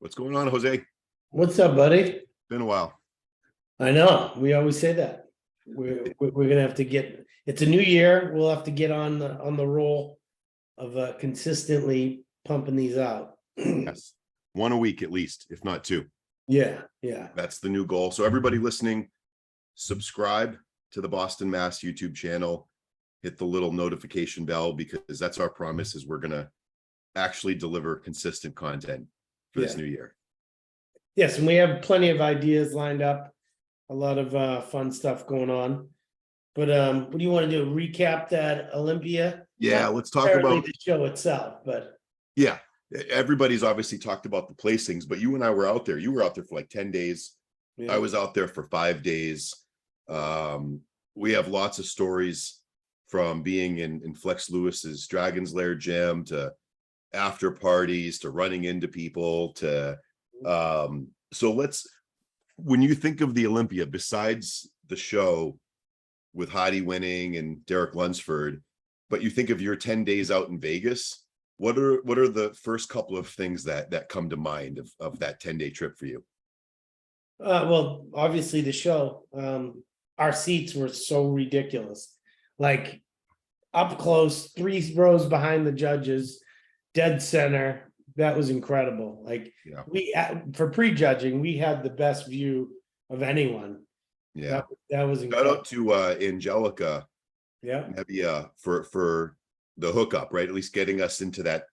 What's going on, Jose? What's up, buddy? Been a while. I know we always say that we're gonna have to get. It's a new year. We'll have to get on the roll of consistently pumping these out. Yes. One a week at least, if not two. Yeah. That's the new goal. So everybody listening, subscribe to the Boston Mass YouTube channel. Hit the little notification bell because that's our promise is we're going to actually deliver consistent content for this new year. Yes, and we have plenty of ideas lined up. A lot of fun stuff going on. But what do you want to do? Recap that Olympia? Yeah, let's talk Apparently about the show itself, but yeah. Everybody's obviously talked about the placings, but you and I were out there. You were out there for like 10 days. yeah. I was out there for 5 days. We have lots of stories from being in Flex Lewis's Dragon's Lair gym to after parties to running into people to so when you think of the Olympia, besides the show with Heidi winning and Derek Lunsford, but you think of your 10 days out in Vegas, what are the first couple of things that come to mind of that 10-day trip for you? Well, obviously the show. Our seats were so ridiculous. Like up close, 3 rows behind the judges, dead center. That was incredible. Like we for prejudging, we had the best view of anyone. Yeah, that was incredible. Shout out to Angelica. Yeah, for the hookup, right? At least getting us into that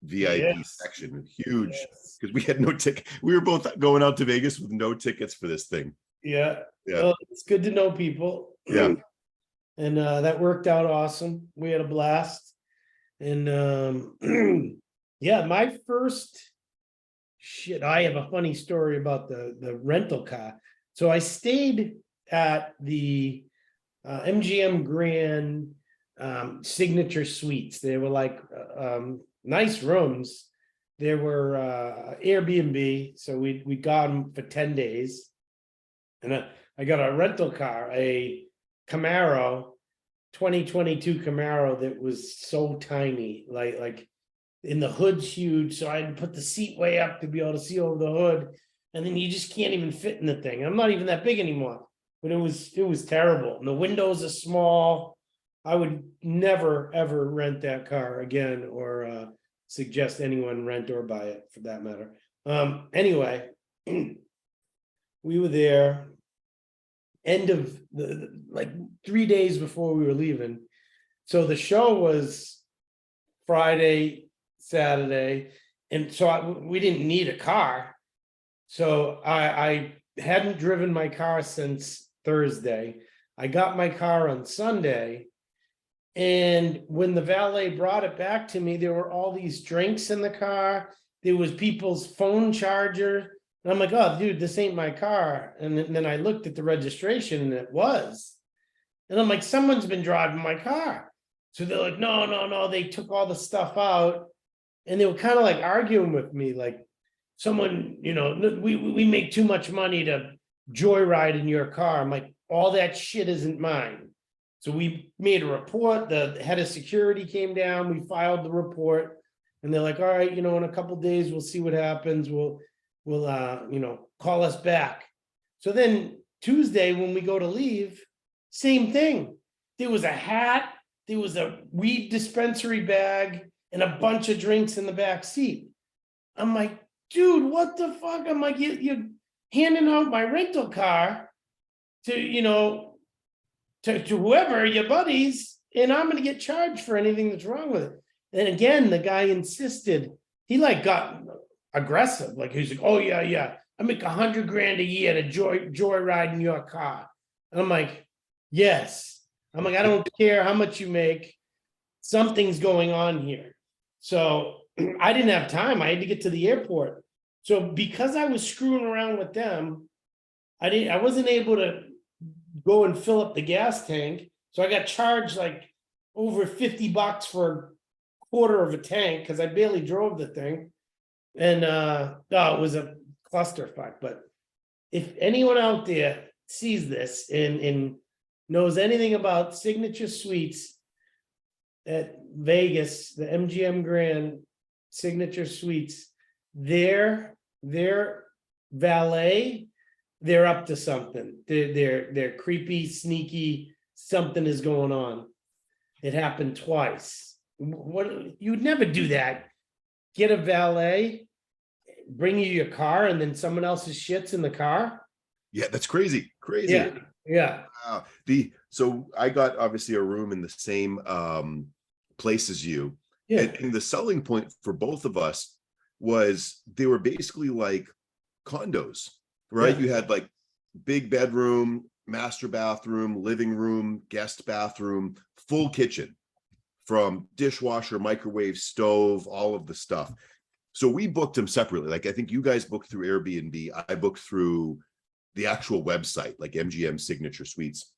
VIP section. Huge, because we had no ticket. We were both going out to Vegas with no tickets for this thing. Yeah. Well, it's good to know people. Yeah. And that worked out awesome. We had a blast. And yeah, my first I have a funny story about the rental car. So I stayed at the MGM Grand Signature Suites. They were like nice rooms. There were Airbnb, so we got them for 10 days. And I got a rental car, a Camaro, 2022 Camaro that was so tiny, like in the hood's huge, so I had to put the seat way up to be able to see over the hood, and then you just can't even fit in the thing. I'm not even that big anymore, but it was terrible. And the windows are small. I would never ever rent that car again, or suggest anyone rent or buy it for that matter. Anyway, we were there. End of the like 3 days before we were leaving. So the show was Friday, Saturday, and so we didn't need a car. So I hadn't driven my car since Thursday. I got my car on Sunday. And when the valet brought it back to me, there were all these drinks in the car. There was people's phone charger. And I'm like, oh, dude, this ain't my car. And then I looked at the registration and it was. And I'm like, someone's been driving my car. So they're like, no. They took all the stuff out. And they were kind of like arguing with me, like someone, we make too much money to joyride in your car. I'm like, all that shit isn't mine. So we made a report. The head of security came down. We filed the report. And they're like, all right, in a couple of days, we'll see what happens. We'll call us back. So then Tuesday, when we go to leave, same thing. There was a hat, there was a weed dispensary bag, and a bunch of drinks in the back seat. I'm like, dude, what the fuck? I'm like, you're handing out my rental car to, to whoever, your buddies, and I'm going to get charged for anything that's wrong with it. And again, the guy insisted. He got aggressive. Like he's like, oh yeah, I make $100,000 a year to joyride in your car. And I'm like, yes. I'm like, I don't care how much you make. Something's going on here. So I didn't have time. I had to get to the airport. So because I was screwing around with them, I wasn't able to go and fill up the gas tank. So I got charged like over $50 for a quarter of a tank because I barely drove the thing. And it was a clusterfuck. But if anyone out there sees this and knows anything about Signature Suites at Vegas, the MGM Grand Signature Suites, their their valet, they're up to something. They're creepy, sneaky, something is going on. It happened twice. What, you'd never do that. Get a valet, bring you your car, and then someone else's shit's in the car. Yeah, that's crazy. Crazy. Yeah, yeah. Wow. So I got obviously a room in the same place as you. Yeah. And the selling point for both of us was they were basically like condos, right? Yeah. You had like big bedroom, master bathroom, living room, guest bathroom, full kitchen, from dishwasher, microwave, stove, all of the stuff. So we booked them separately. Like I think you guys booked through Airbnb. I booked through the actual website, like MGM Signature Suites.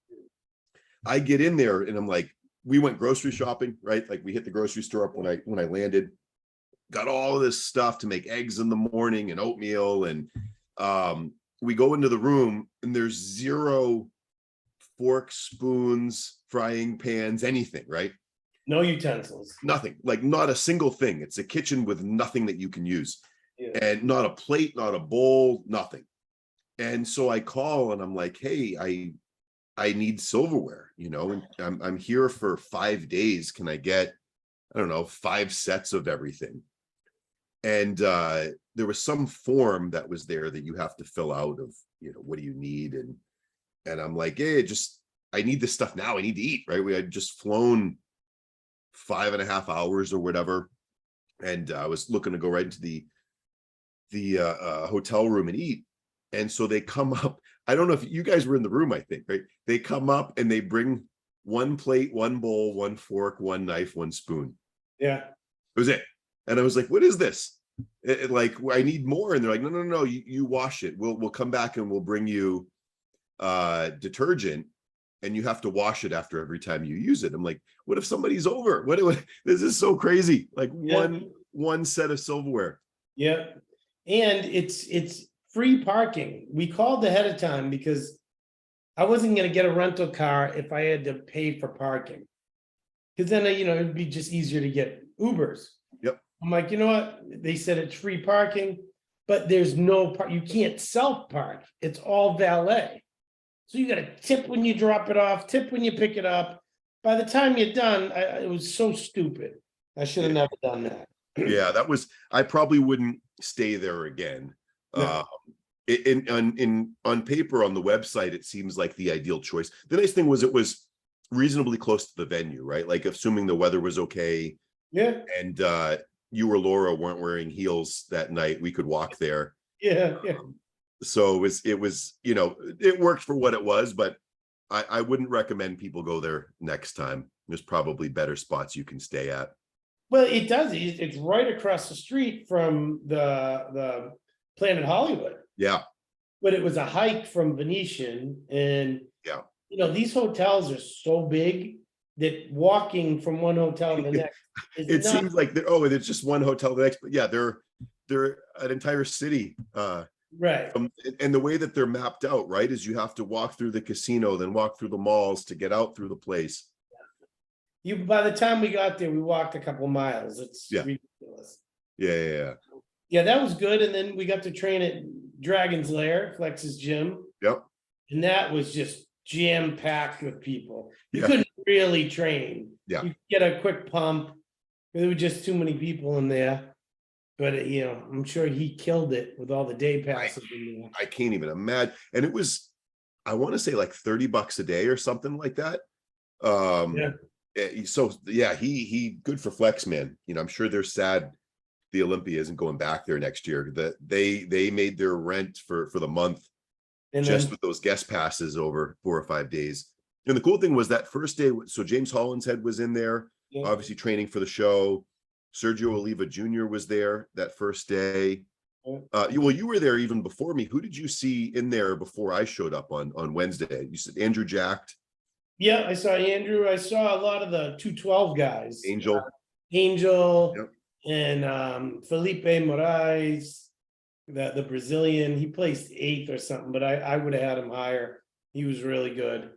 I get in there and I'm like, we went grocery shopping, right? Like we hit the grocery store up when I landed, got all of this stuff to make eggs in the morning and oatmeal. And we go into the room and there's zero forks, spoons, frying pans, anything, right? No utensils. Nothing, like not a single thing. It's a kitchen with nothing that you can use. Yeah. And not a plate, not a bowl, nothing. And so I call and I'm like, hey, I need silverware, you know, and I'm here for 5 days. Can I get, I don't know, 5 sets of everything? And there was some form that was there that you have to fill out of, you know, what do you need? And I'm like, hey, I need this stuff now. I need to eat, right? We had just flown 5.5 hours or whatever. And I was looking to go right into the hotel room and eat. And so they come up. I don't know if you guys were in the room, I think, right? They come up and they bring 1 plate, 1 bowl, 1 fork, 1 knife, 1 spoon. Yeah. That was it. And I was like, what is this? Like, I need more. And they're like, no, you wash it. We'll come back and we'll bring you detergent, and you have to wash it after every time you use it. I'm like, what if somebody's over? This is so crazy. Like one set of silverware. Yeah. And it's free parking. We called ahead of time because I wasn't going to get a rental car if I had to pay for parking. Because then, you know, it'd be just easier to get Ubers. Yep. I'm like, you know what? They said it's free parking, but there's no park. You can't self-park. It's all valet. So you got to tip when you drop it off, tip when you pick it up. By the time you're done, it was so stupid. I should have never done that. Yeah, I probably wouldn't stay there again. No. On paper, on the website, it seems like the ideal choice. The nice thing was it was reasonably close to the venue, right? Like assuming the weather was okay. Yeah. And you or Laura weren't wearing heels that night, we could walk there. Yeah. So it was, you know, it worked for what it was, but I wouldn't recommend people go there next time. There's probably better spots you can stay at. Well, it does. It's right across the street from the Planet Hollywood. Yeah. But it was a hike from Venetian, and yeah, you know, these hotels are so big that walking from one hotel to the next it seems like there's just one hotel the next, but yeah, they're an entire city. Right. And the way that they're mapped out, right, is you have to walk through the casino, then walk through the malls to get out through the place. By the time we got there, we walked a couple miles. It's ridiculous. Yeah. Yeah, that was good. And then we got to train at Dragon's Lair, Flex's gym. Yep. And that was just jam-packed with people. You Yeah. couldn't really train. Yeah. You get a quick pump. There were just too many people in there. But you know, I'm sure he killed it with all the day passes. I can't even imagine. And it was, I want to say like $30 a day or something like that. So yeah, he good for Flex, man. You know, I'm sure they're sad the Olympia isn't going back there next year. That they made their rent for the month and just with those guest passes over 4 or 5 days. And the cool thing was that first day, so James Hollinshead was in there, obviously training for the show. Sergio Oliva Jr. was there that first day. You were there even before me. Who did you see in there before I showed up on Wednesday? You said Andrew Jacked. Yeah, I saw Andrew. I saw a lot of the 212 guys. Angel. Yep. And Felipe Moraes, the Brazilian. He placed 8th or something, but I would have had him higher. He was really good.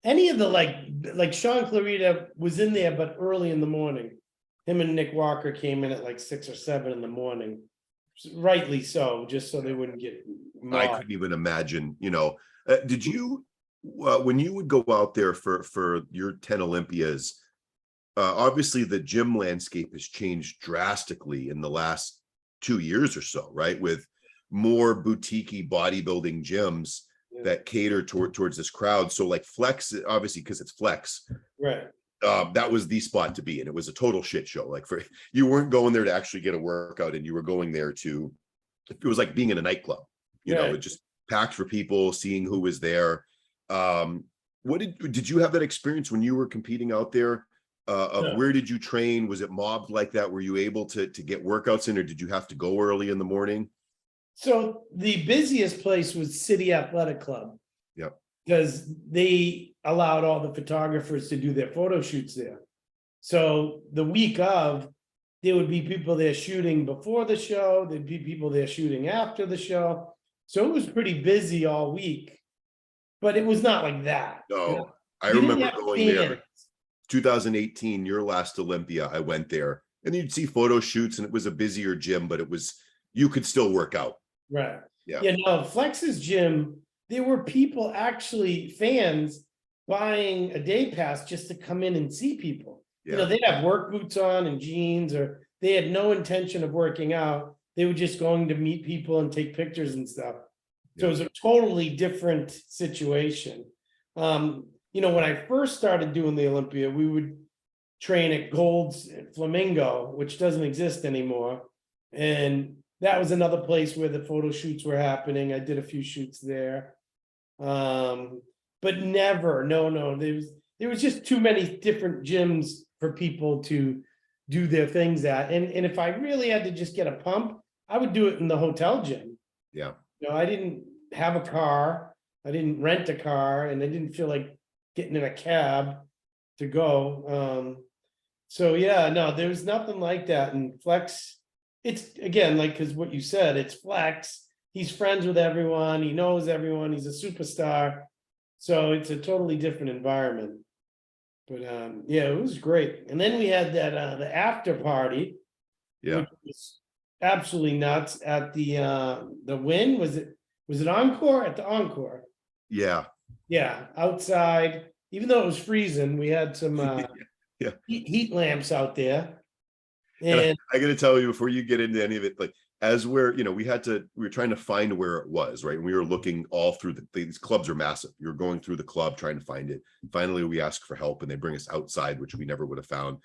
Any of the like Sean Clarita was in there, but early in the morning. Him and Nick Walker came in at like 6 or 7 in the morning. rightly so, just so they wouldn't get I mobbed. couldn't even imagine, did you, when you would go out there for your 10 Olympias, obviously the gym landscape has changed drastically in the last 2 years or so, right? With more boutique-y bodybuilding gyms that cater towards this crowd. So like Flex, obviously, because it's Flex, Right. that was the spot to be, and it was a total shit show. Like you weren't going there to actually get a workout, and you were going there to, it was like being in a nightclub, it just packed for people, seeing who was there. What did you have that experience when you were competing out there? Where did you train? Was it mobbed like that? Were you able to get workouts in, or did you have to go early in the morning? So the busiest place was City Athletic Club. Yep. Because they allowed all the photographers to do their photo shoots there. So the week of, there would be people there shooting before the show, there'd be people there shooting after the show. So it was pretty busy all week, but it was not like that. No, I You didn't remember have going there, fans. 2018, your last Olympia, I went there, and you'd see photo shoots, and it was a busier gym, but you could still work out. Right. Yeah. Yeah, no, Flex's gym, there were people, actually fans, buying a day pass just to come in and see people. Yeah. They'd have work boots on and jeans, or they had no intention of working out. They were just going to meet people and take pictures and stuff. So it was a totally different situation. When I first started doing the Olympia, we would train at Gold's Flamingo, which doesn't exist anymore. And that was another place where the photo shoots were happening. I did a few shoots there. But never, no, there was just too many different gyms for people to do their things at. And if I really had to just get a pump, I would do it in the hotel gym. Yeah. I didn't have a car, I didn't rent a car, and I didn't feel like getting in a cab to go. So yeah, no, there was nothing like that. And Flex, it's again, like, because what you said, it's Flex. He's friends with everyone. He knows everyone. He's a superstar. So it's a totally different environment. But yeah, it was great. And then we had that the after party, which was absolutely nuts at the Wynn. Was it Encore? At the Encore. Yeah. Yeah, outside. Even though it was freezing, we had some heat lamps out there. And I got to tell you, before you get into any of it, like, as we were trying to find where it was, right? And we were looking all through these clubs are massive. You're going through the club trying to find it. Finally, we ask for help, and they bring us outside, which we never would have found.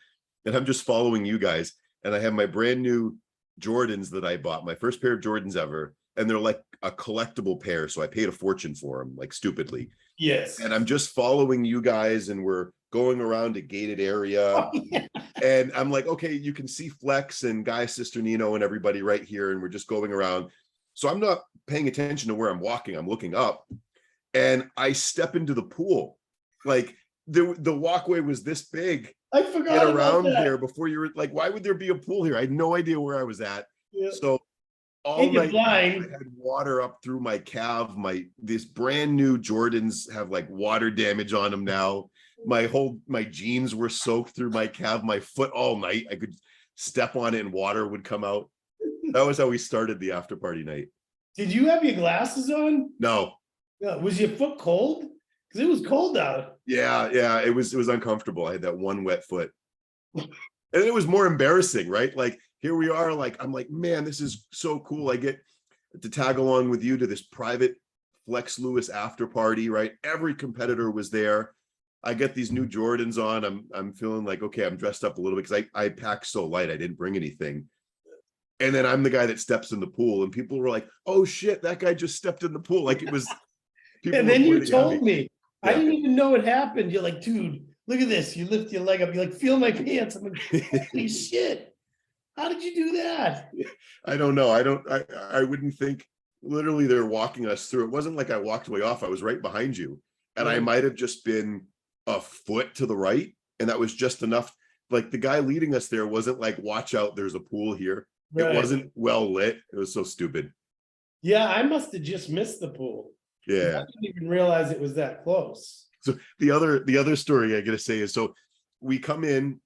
And I'm just following you guys, and I have my brand new Jordans that I bought, my first pair of Jordans ever, and they're like a collectible pair. So I paid a fortune for them, like stupidly. yes. And I'm just following you guys, and we're going around a gated area. Oh, yeah. And I'm like, okay, you can see Flex and Guy, Sister Nino, and everybody right here. And we're just going around. So I'm not paying attention to where I'm walking. I'm looking up, and I step into the pool. Like the walkway was this big. I forgot Get about around that. there before you were like, why would there be a pool here? I had no idea where I was at. Yeah. So all And you're night blind. I had water up through my calf. These brand new Jordans have like water damage on them now. My jeans were soaked through my calf, my foot all night. I could step on it and water would come out. That was how we started the after party night. Did you have your glasses on? No. Yeah. Was your foot cold? Because it was cold out. Yeah. It was uncomfortable. I had that one wet foot. And it was more embarrassing, right? Like, here we are, like, I'm like, man, this is so cool. I get to tag along with you to this private Flex Lewis after party, right? Every competitor was there. I get these new Jordans on. I'm feeling like, okay, I'm dressed up a little bit because I packed so light. I didn't bring anything. And then I'm the guy that steps in the pool, and people were like, oh shit, that guy just stepped in the pool. Like, it was. And then you told me. Yeah. I didn't even know it happened. You're like, dude, look at this. You lift your leg up. You're like, feel my pants. I'm like, holy shit. How did you do that? I don't know. I wouldn't think. Literally, they're walking us through. It wasn't like I walked way off. I was right behind you. And I might have just been a foot to the right. And that was just enough. Like, the guy leading us there wasn't like, watch out, there's a pool here. Right. It wasn't well lit. It was so stupid. Yeah, I must have just missed the pool. Yeah. I didn't even realize it was that close. So the other story I gotta say is, so we come in,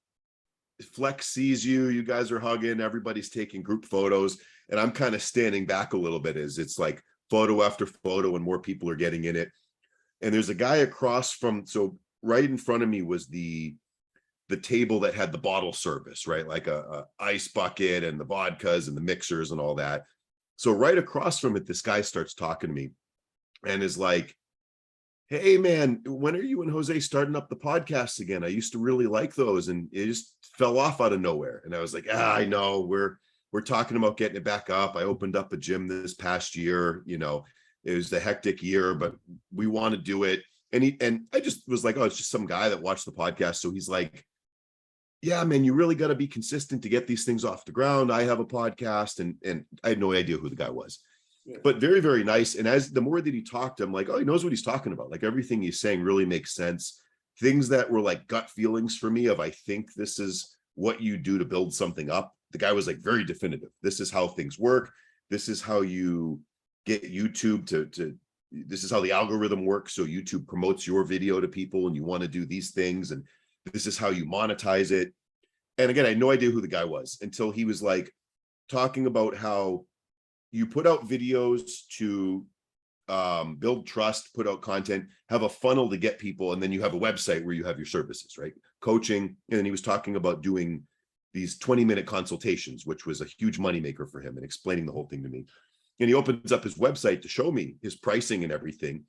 Flex sees you, you guys are hugging, everybody's taking group photos, and I'm kind of standing back a little bit as it's like photo after photo and more people are getting in it. And there's a guy across from, so right in front of me was the table that had the bottle service, right? Like a ice bucket and the vodkas and the mixers and all that. So right across from it, this guy starts talking to me and is like, hey man, when are you and Jose starting up the podcasts again? I used to really like those and it just fell off out of nowhere. And I was like, I know we're talking about getting it back up. I opened up a gym this past year, you know, it was the hectic year, but we want to do it. And I just was like, oh, it's just some guy that watched the podcast. So he's like, yeah, man, you really got to be consistent to get these things off the ground. I have a podcast, and I had no idea who the guy was, but very, very nice. And as the more that he talked, I'm like, oh, he knows what he's talking about. Like everything he's saying really makes sense. Things that were like gut feelings for me of, I think this is what you do to build something up. The guy was like very definitive. This is how things work. This is how you get YouTube to this is how the algorithm works. So YouTube promotes your video to people and you want to do these things. And this is how you monetize it. And again, I had no idea who the guy was until he was like talking about how you put out videos to build trust, put out content, have a funnel to get people, and then you have a website where you have your services, right? Coaching. And then he was talking about doing these 20-minute consultations, which was a huge moneymaker for him, and explaining the whole thing to me. And he opens up his website to show me his pricing and everything.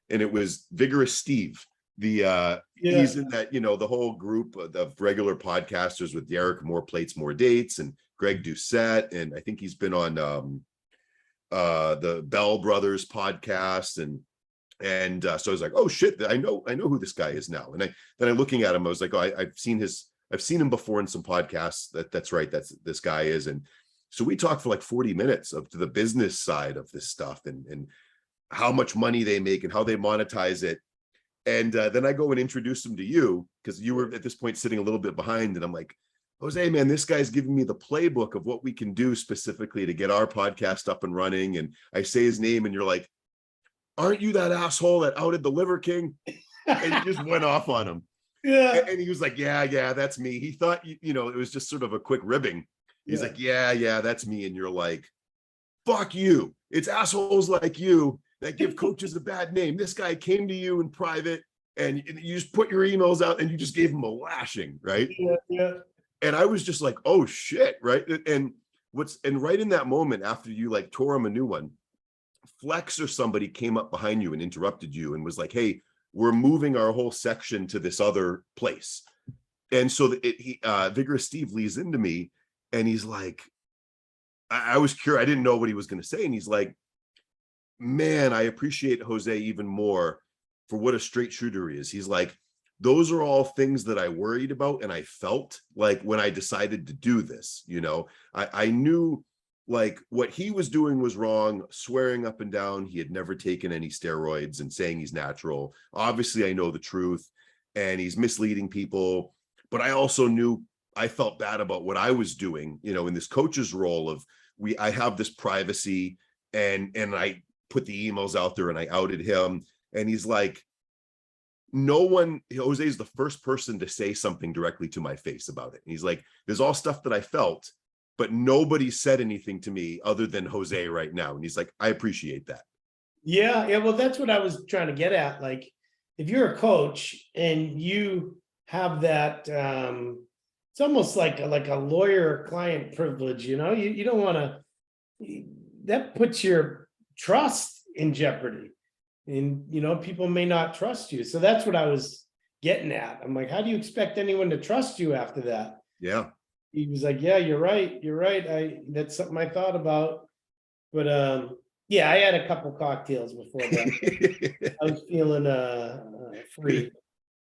And it was Vigorous Steve. He's in that, you know, the whole group of regular podcasters with Derek, More Plates, More Dates, and Greg Doucette. And I think he's been on the Bell Brothers podcast. And so I was like, oh shit, I know who this guy is now. And then looking at him, I was like, oh, I've seen him before in some podcasts. That's right. That's this guy is. And so we talked for like 40 minutes of the business side of this stuff and how much money they make and how they monetize it. And then I go and introduce him to you because you were at this point sitting a little bit behind. And I'm like, Jose, man, this guy's giving me the playbook of what we can do specifically to get our podcast up and running. And I say his name and you're like, aren't you that asshole that outed the Liver King? And you just went off on him. Yeah. And he was like, yeah, that's me. He thought, you know, it was just sort of a quick ribbing. He's like, yeah, that's me. And you're like, fuck you. It's assholes like you that give coaches a bad name. This guy came to you in private and you just put your emails out and you just gave him a lashing, right? Yeah. And I was just like, oh shit, right? And right in that moment after you like tore him a new one, Flex or somebody came up behind you and interrupted you and was like, hey, we're moving our whole section to this other place. And so Vigorous Steve leads into me and he's like, I was curious. I didn't know what he was going to say. And he's like, man, I appreciate Jose even more for what a straight shooter he is. He's like, those are all things that I worried about. And I felt like when I decided to do this, you know, I knew like what he was doing was wrong, swearing up and down. He had never taken any steroids and saying he's natural. Obviously, I know the truth and he's misleading people. But I also knew I felt bad about what I was doing, you know, in this coach's role of I have this privacy and I put the emails out there and I outed him. And he's like, Jose is the first person to say something directly to my face about it. And he's like, there's all stuff that I felt, but nobody said anything to me other than Jose right now. And he's like, I appreciate that. Yeah. Well, that's what I was trying to get at. Like, if you're a coach and you have that, it's almost like a lawyer-client privilege, you know, you don't want to, that puts your trust in jeopardy. And, you know, people may not trust you. So that's what I was getting at. I'm like, how do you expect anyone to trust you after that? Yeah. He was like, yeah, you're right. That's something I thought about. But yeah, I had a couple cocktails before that. I was feeling free.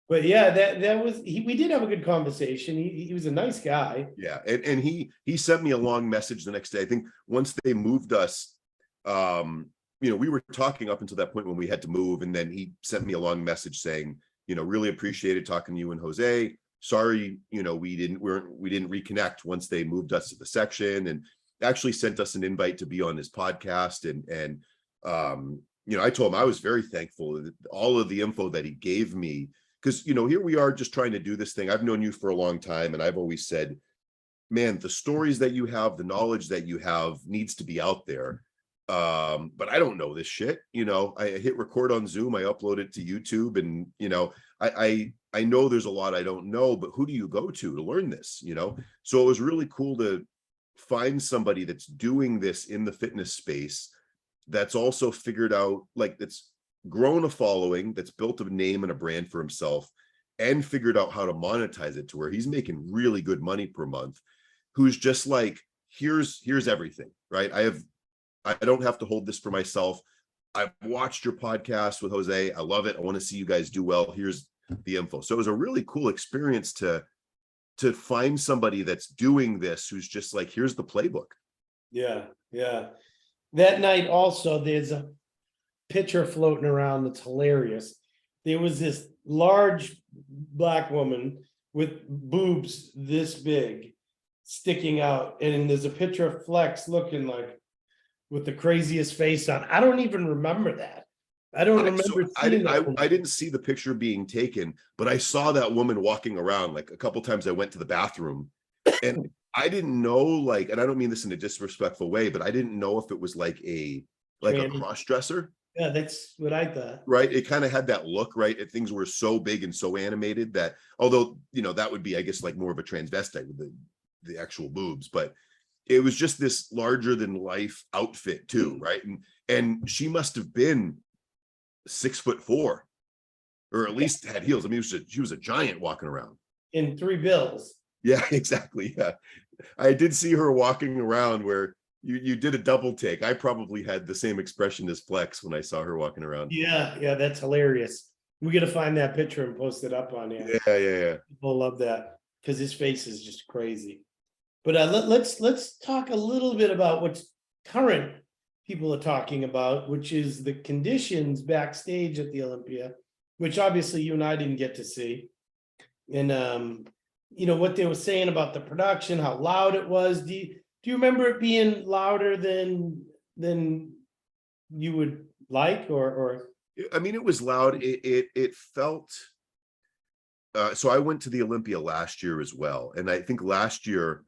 But yeah, that was we did have a good conversation. He was a nice guy. Yeah. And he sent me a long message the next day. I think once they moved us, you know, we were talking up until that point when we had to move. And then he sent me a long message saying, you know, really appreciated talking to you and Jose. Sorry, you know, we didn't reconnect once they moved us to the section, and actually sent us an invite to be on his podcast. And you know, I told him I was very thankful that all of the info that he gave me because, you know, here we are just trying to do this thing. I've known you for a long time, and I've always said, man, the stories that you have, the knowledge that you have needs to be out there. But I don't know this shit. You know, I hit record on Zoom, I upload it to YouTube, and, you know, I know there's a lot I don't know, but who do you go to learn this, you know? So it was really cool to find somebody that's doing this in the fitness space, that's also figured out, like, that's grown a following, that's built a name and a brand for himself, and figured out how to monetize it to where he's making really good money per month, who's just like, here's everything, right? I don't have to hold this for myself. I've watched your podcast with Jose. I love it. I want to see you guys do well. Here's the info. So it was a really cool experience to find somebody that's doing this, who's just like, here's the playbook. Yeah. That night also, there's a picture floating around that's hilarious. There was this large black woman with boobs this big sticking out, and there's a picture of Flex looking like with the craziest face on. I don't even remember that. I don't remember seeing that. I didn't see the picture being taken, but I saw that woman walking around. Like, a couple times I went to the bathroom, and I didn't know, like, and I don't mean this in a disrespectful way, but I didn't know if it was like a cross dresser. Yeah, that's what I thought. Right. It kind of had that look, right? Things were so big and so animated that, although, you know, that would be, I guess, like more of a transvestite with the actual boobs, but it was just this larger than life outfit too, right? And she must have been 6'4", or at least had heels. I mean, she was a giant walking around In 3 bills. Yeah, exactly. Yeah, I did see her walking around where you did a double take. I probably had the same expression as Flex when I saw her walking around. Yeah, that's hilarious. We got to find that picture and post it up on here. Yeah. People love that because his face is just crazy. But let's talk a little bit about what's current people are talking about, which is the conditions backstage at the Olympia, which obviously you and I didn't get to see. And you know what they were saying about the production, how loud it was. Do you remember it being louder than you would like, or? I mean, it was loud. It felt. So I went to the Olympia last year as well, and I think last year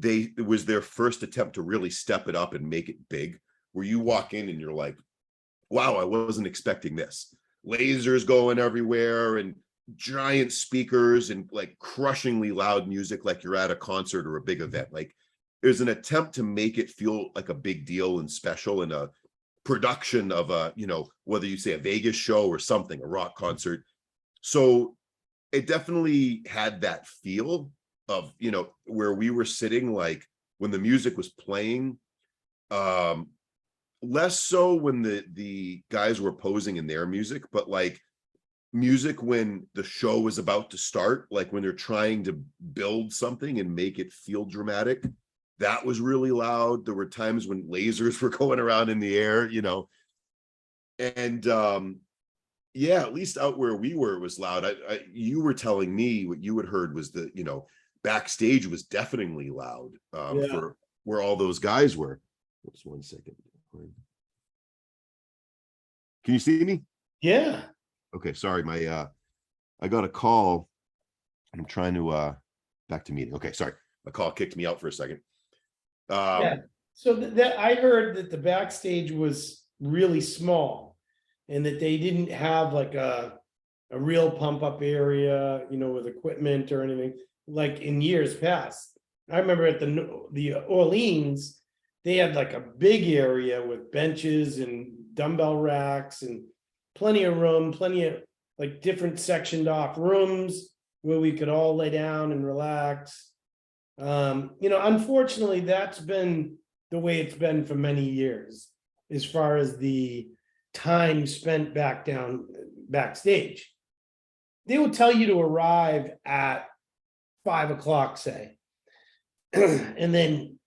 it was their first attempt to really step it up and make it big, where you walk in and you're like, wow, I wasn't expecting this. Lasers going everywhere and giant speakers and like crushingly loud music, like you're at a concert or a big event. Like, there's an attempt to make it feel like a big deal and special, and a production of a, you know, whether you say a Vegas show or something, a rock concert. So it definitely had that feel of, you know, where we were sitting, like when the music was playing, less so when the guys were posing in their music, but like music when the show was about to start, like when they're trying to build something and make it feel dramatic. That was really loud. There were times when lasers were going around in the air, you know, and yeah, at least out where we were, it was loud. You were telling me what you had heard was that, you know, backstage was definitely loud for where all those guys were. Just 1 second. Can you see me? Yeah. Okay, sorry. I got a call. I'm trying to back to meeting. Okay, sorry. A call kicked me out for a second. Yeah. So that I heard that the backstage was really small, and that they didn't have like a real pump up area, you know, with equipment or anything like in years past. I remember at the Orleans, they had like a big area with benches and dumbbell racks and plenty of room, plenty of like different sectioned off rooms where we could all lay down and relax. You know, unfortunately, that's been the way it's been for many years, as far as the time spent backstage. They will tell you to arrive at 5 o'clock, say. And then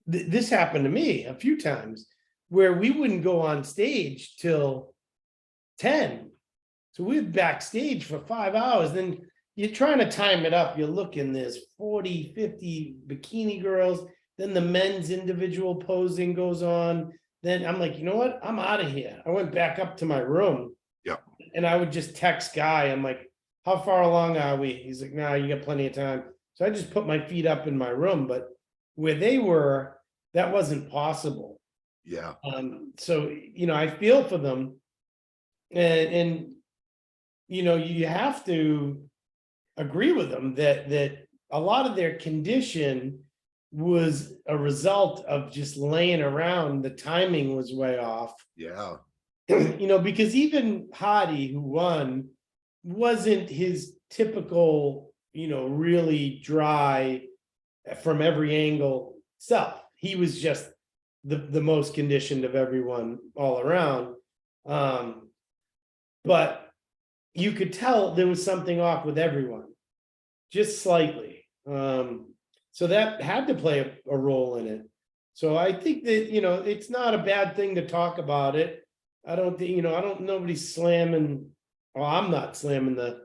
this happened to me a few times where we wouldn't go on stage till 10. So we were backstage for 5 hours. Then you're trying to time it up. You're looking, there's 40, 50 bikini girls. Then the men's individual posing goes on. Then I'm like, you know what? I'm out of here. I went back up to my room. Yeah. And I would just text Guy. I'm like, how far along are we? He's like, nah, you got plenty of time. So I just put my feet up in my room, but where they were, that wasn't possible. Yeah. So, I feel for them, and you have to agree with them that a lot of their condition was a result of just laying around. The timing was way off. Yeah. Because even Hardy, who won, wasn't his typical, really dry from every angle self. He was just the most conditioned of everyone all around. But you could tell there was something off with everyone, just slightly. So that had to play a role in it. So I think that, it's not a bad thing to talk about it. I don't think, nobody's slamming, well, I'm not slamming the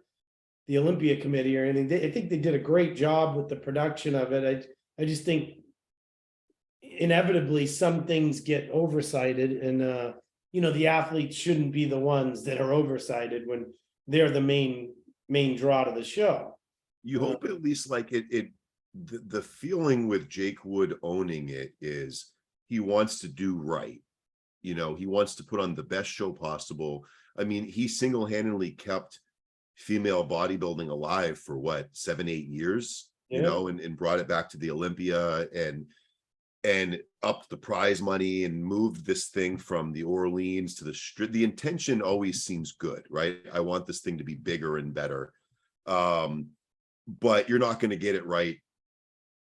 Olympia committee or anything. I think they did a great job with the production of it. I just think inevitably some things get oversighted, and the athletes shouldn't be the ones that are oversighted when they're the main draw to the show. You hope at least like the feeling with Jake Wood owning it is he wants to do right. He wants to put on the best show possible. I mean, he single-handedly kept female bodybuilding alive for what, 7-8 years, and brought it back to the Olympia and upped the prize money and moved this thing from the Orleans to the Strip. The intention always seems good, right? I want this thing to be bigger and better. But you're not going to get it right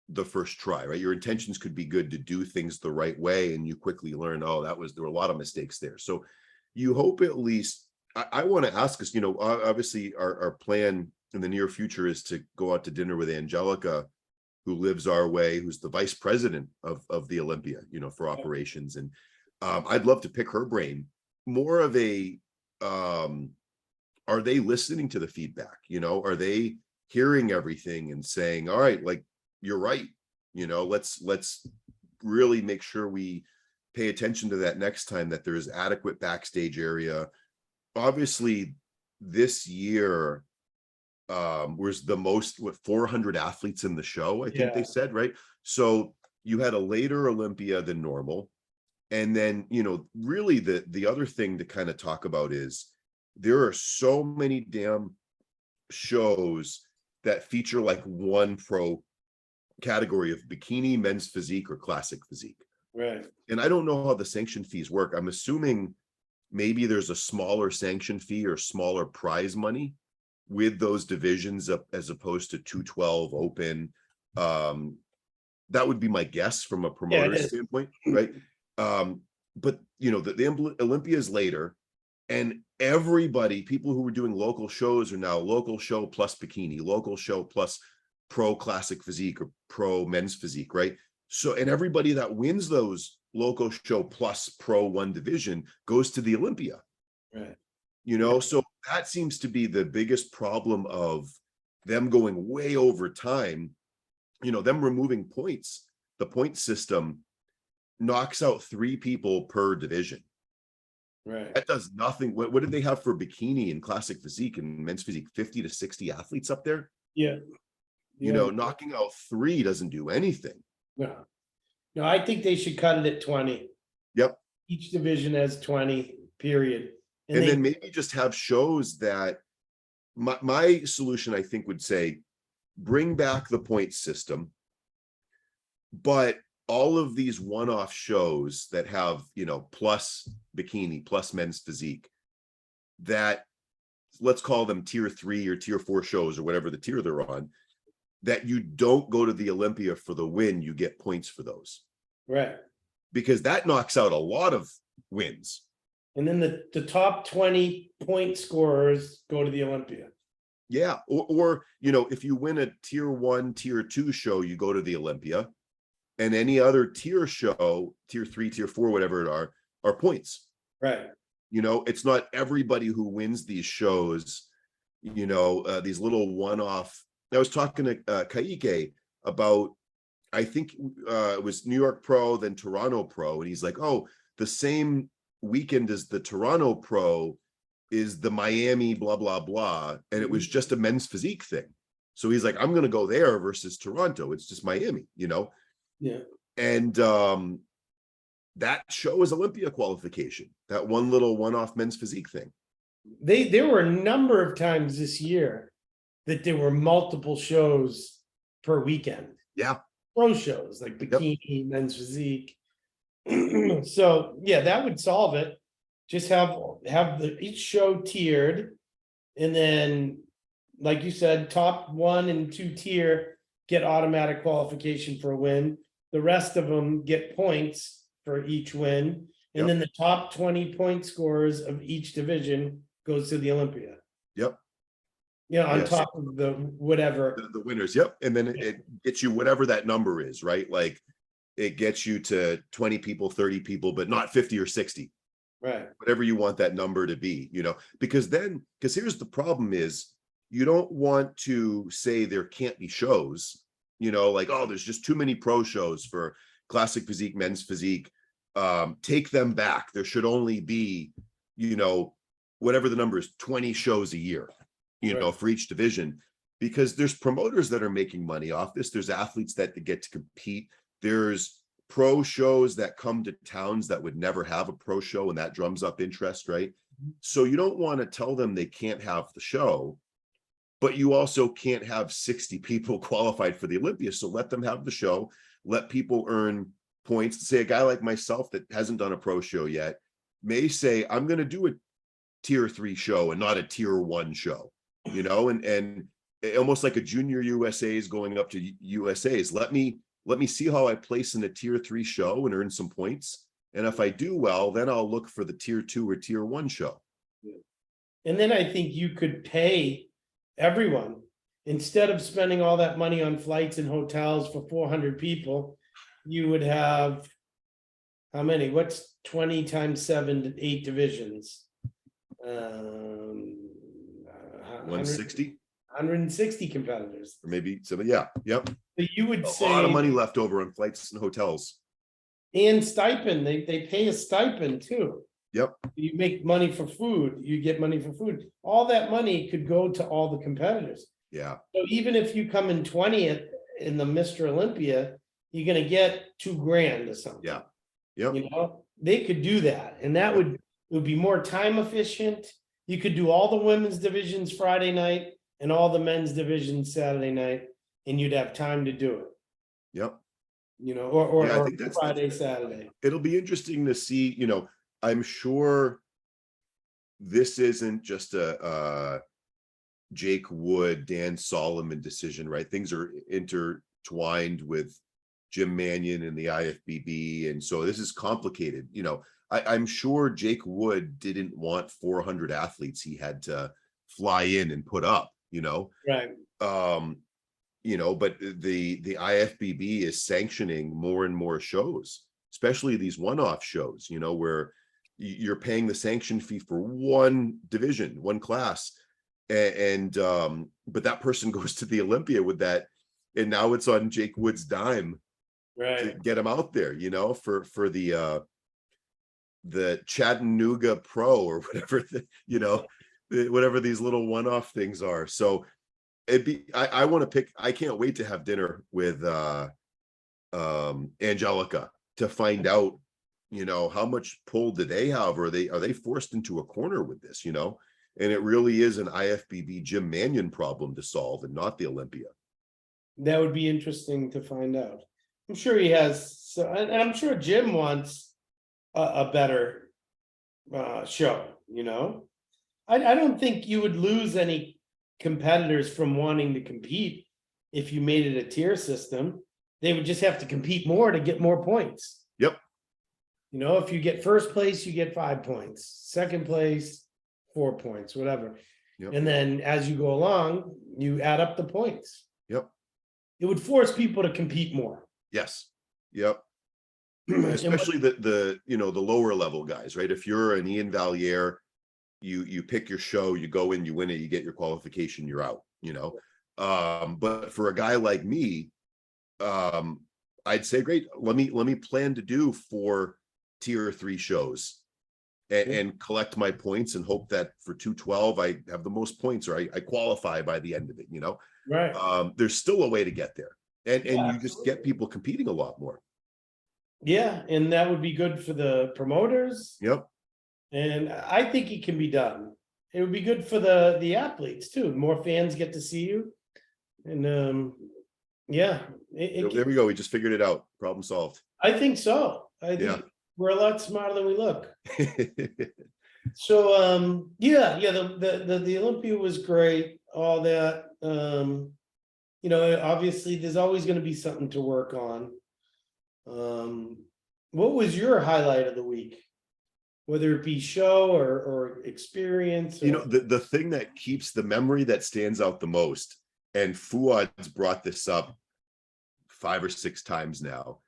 the first try, right? Your intentions could be good to do things the right way, and you quickly learn, there were a lot of mistakes there. So you hope at least, I want to ask us, obviously our plan in the near future is to go out to dinner with Angelica, who lives our way, who's the vice president of the Olympia, for operations. And I'd love to pick her brain more of a, are they listening to the feedback? Are they hearing everything and saying, all right, like, you're right, let's really make sure we pay attention to that next time, that there's adequate backstage area. Obviously this year was the most, 400 athletes in the show, I think they said, right? So you had a later Olympia than normal. And then, really the other thing to kind of talk about is there are so many damn shows that feature like one pro category of bikini, men's physique, or classic physique. Right. And I don't know how the sanction fees work. I'm assuming maybe there's a smaller sanction fee or smaller prize money with those divisions as opposed to 212 open. That would be my guess from a promoter's standpoint, right? But the Olympia is later, and everybody, people who were doing local shows are now local show plus bikini, local show plus pro classic physique or pro men's physique, right? So, and everybody that wins those local show plus pro one division goes to the Olympia, right? So that seems to be the biggest problem of them going way over time. Them removing points. The point system knocks out 3 people per division. Right. That does nothing. What did they have for bikini and classic physique and men's physique? 50 to 60 athletes up there. Yeah. Knocking out 3 doesn't do anything. No, I think they should cut it at 20. Yep. Each division has 20, period. And then maybe just have shows that my solution, I think, would say bring back the point system, but all of these one-off shows that have, plus bikini, plus men's physique, that let's call them tier 3 or tier 4 shows or whatever the tier they're on, that you don't go to the Olympia for the win, you get points for those. Right. Because that knocks out a lot of wins. And then the top 20 point scorers go to the Olympia. Yeah. Or if you win a tier 1, tier 2 show, you go to the Olympia, and any other tier show, tier 3, tier 4, whatever it are points. Right. It's not everybody who wins these shows, these little one-off. I was talking to Kaike about, I think it was New York Pro, then Toronto Pro. And he's like, the same weekend as the Toronto Pro is the Miami blah blah blah, and it was Mhm. just a men's physique thing. So he's like, I'm going to go there versus Toronto. It's just Miami, Yeah. and that show is Olympia qualification. That one little one-off men's physique thing. There were a number of times this year that there were multiple shows per weekend. Yeah. Pro shows like Yep. bikini, men's physique. So yeah, that would solve it. Just have each show tiered, and then, like you said, top 1 and 2 tier get automatic qualification for a win. The rest of them get points for each win, and Yep. then the top 20 point scorers of each division goes to the Olympia. Yep. On Yes. top of the whatever. The winners. Yep. And then it gets you whatever that number is, right? Like it gets you to 20 people, 30 people, but not 50 or 60. Right. Whatever you want that number to be, because here's the problem is you don't want to say there can't be shows, like, oh, there's just too many pro shows for classic physique, men's physique. Take them back. There should only be, whatever the number is, 20 shows a year, Right. for each division, because there's promoters that are making money off this. There's athletes that get to compete. There's pro shows that come to towns that would never have a pro show, and that drums up interest, right? So you don't want to tell them they can't have the show, but you also can't have 60 people qualified for the Olympia. So let them have the show, let people earn points. Say a guy like myself that hasn't done a pro show yet may say, I'm going to do a tier 3 show and not a tier 1 show, and almost like a junior USA's going up to USA's. Let me see how I place in a tier 3 show and earn some points. And if I do well, then I'll look for the tier 2 or tier 1 show. And then I think you could pay everyone, instead of spending all that money on flights and hotels for 400 people, you would have, how many? What's 20 times 7, 8 divisions? 160 160 competitors. or maybe some. Yeah. Yep. So you would A say lot of money left over on flights and hotels. and stipend. They pay a stipend too. Yep. You make money for food, you get money for food. All that money could go to all the competitors. Yeah. So even if you come in 20th in the Mr. Olympia, you're gonna get $2,000 or something. Yeah. Yep. They could do that, and that would be more time efficient. You could do all the women's divisions Friday night and all the men's divisions Saturday night, and you'd have time to do it. Yep. Or Yeah, I think that's Friday, Saturday. It'll be interesting to see, I'm sure this isn't just a Jake Wood, Dan Solomon decision, right? Things are intertwined with Jim Mannion and the IFBB. And so this is complicated. I'm sure Jake Wood didn't want 400 athletes he had to fly in and put up, Right. But the IFBB is sanctioning more and more shows, especially these one-off shows, where you're paying the sanction fee for one division, one class. But that person goes to the Olympia with that. And now it's on Jake Wood's dime to get him out there, for the Chattanooga Pro or whatever, whatever these little one-off things are. So I want to pick, I can't wait to have dinner with Angelica to find out, how much pull do they have? Or are they forced into a corner with this, and it really is an IFBB Jim Mannion problem to solve and not the Olympia. That would be interesting to find out. I'm sure he has, and I'm sure Jim wants a better show, I don't think you would lose any competitors from wanting to compete if you made it a tier system. They would just have to compete more to get more points. Yep. If you get first place, you get 5 points, second place 4 points, whatever. Yep. And then as you go along, you add up the points. Yep. It would force people to compete more. Yes. Yep. Especially the lower level guys, right? If you're an Ian Valier, you pick your show, you go in, you win it, you get your qualification, you're out, but for a guy like me, I'd say, great, let me plan to do 4 tier 3 shows and collect my points and hope that for 212 I have the most points, or I qualify by the end of it, Right. There's still a way to get there, and Yeah, you just get people competing a lot more. Yeah, and that would be good for the promoters. Yep. And I think it can be done. It would be good for the athletes too. More fans get to see you. And yeah, There we go. We just figured it out. Problem solved. I think so. I Yeah. think we're a lot smarter than we look. So yeah, the Olympia was great, all that. Obviously there's always going to be something to work on. What was your highlight of the week? Whether it be show or experience? The thing that keeps the memory that stands out the most, and Fuad's brought this up 5 or 6 times now,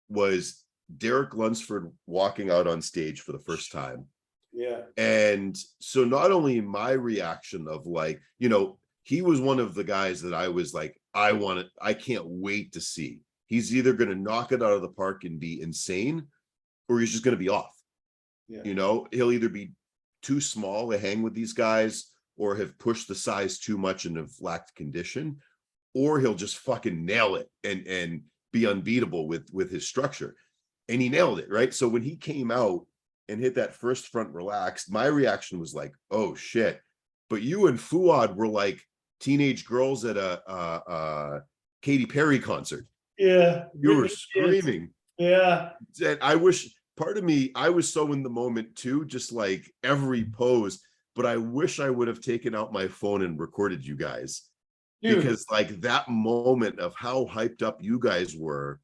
was Derek Lunsford walking out on stage for the first time. Yeah. And so not only my reaction of like, he was one of the guys that I was like, I can't wait to see. He's either going to knock it out of the park and be insane, or he's just going to be off. Yeah. He'll either be too small to hang with these guys, or have pushed the size too much and have lacked condition, or he'll just fucking nail it and be unbeatable with his structure. And he nailed it, right? So when he came out and hit that first front relaxed, my reaction was like, oh shit. But you and Fuad were like teenage girls at a Katy Perry concert. Yeah. You were screaming. Yeah. And I wish, part of me, I was so in the moment too, just like every pose, but I wish I would have taken out my phone and recorded you guys. Dude. Because like that moment of how hyped up you guys were,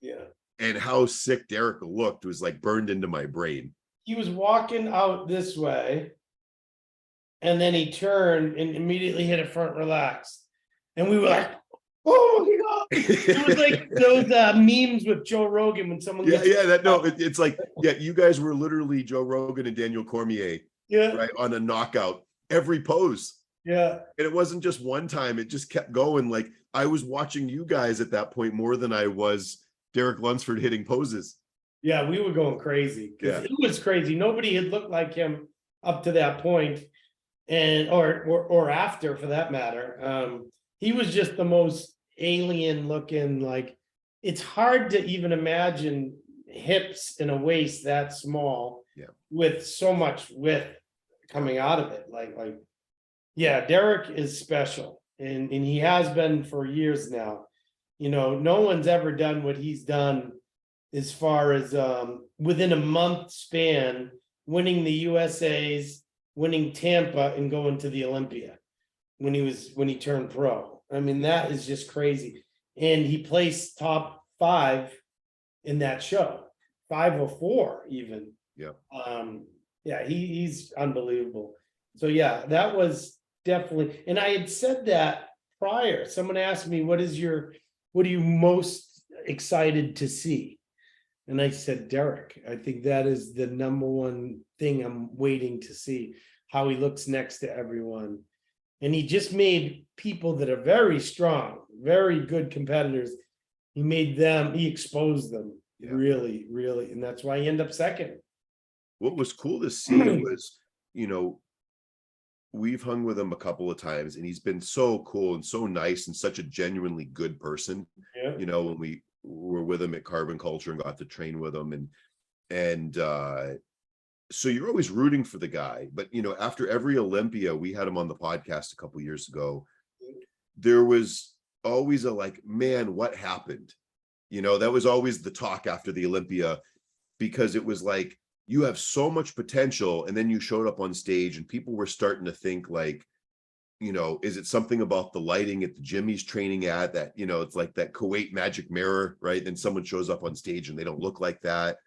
yeah, and how sick Derek looked was like burned into my brain. He was walking out this way, and then he turned and immediately hit a front relax, and we were like, oh my god. It was like those memes with Joe Rogan when someone it's like, you guys were literally Joe Rogan and Daniel Cormier, right, on a knockout every pose. Yeah. And it wasn't just one time, it just kept going. Like I was watching you guys at that point more than I was Derek Lunsford hitting poses. Yeah, we were going crazy. Yeah. It was crazy. Nobody had looked like him up to that point, and or after, for that matter. He was just the most alien looking. Like, it's hard to even imagine hips and a waist that small, with so much width coming out of it. Like yeah, Derek is special, and he has been for years now. No one's ever done what he's done, as far as within a month span, winning the USA's, winning Tampa, and going to the Olympia when he turned pro. I mean, that is just crazy. And he placed top 5 in that show, 5 or 4 even. Yeah. He's unbelievable. So yeah, that was definitely, and I had said that prior. Someone asked me, what are you most excited to see? And I said, Derek. I think that is the number one thing I'm waiting to see, how he looks next to everyone. And he just made people that are very strong, very good competitors, he exposed them really, really. And that's why he ended up second. What was cool to see was, we've hung with him a couple of times, and he's been so cool and so nice and such a genuinely good person. When we were with him at Carbon Culture and got to train with him, and so you're always rooting for the guy. But after every Olympia, we had him on the podcast a couple years ago, there was always a like, man, what happened? That was always the talk after the Olympia, because it was like, you have so much potential, and then you showed up on stage and people were starting to think like, is it something about the lighting at the gym he's training at that, it's like that Kuwait magic mirror, right? And someone shows up on stage and they don't look like that.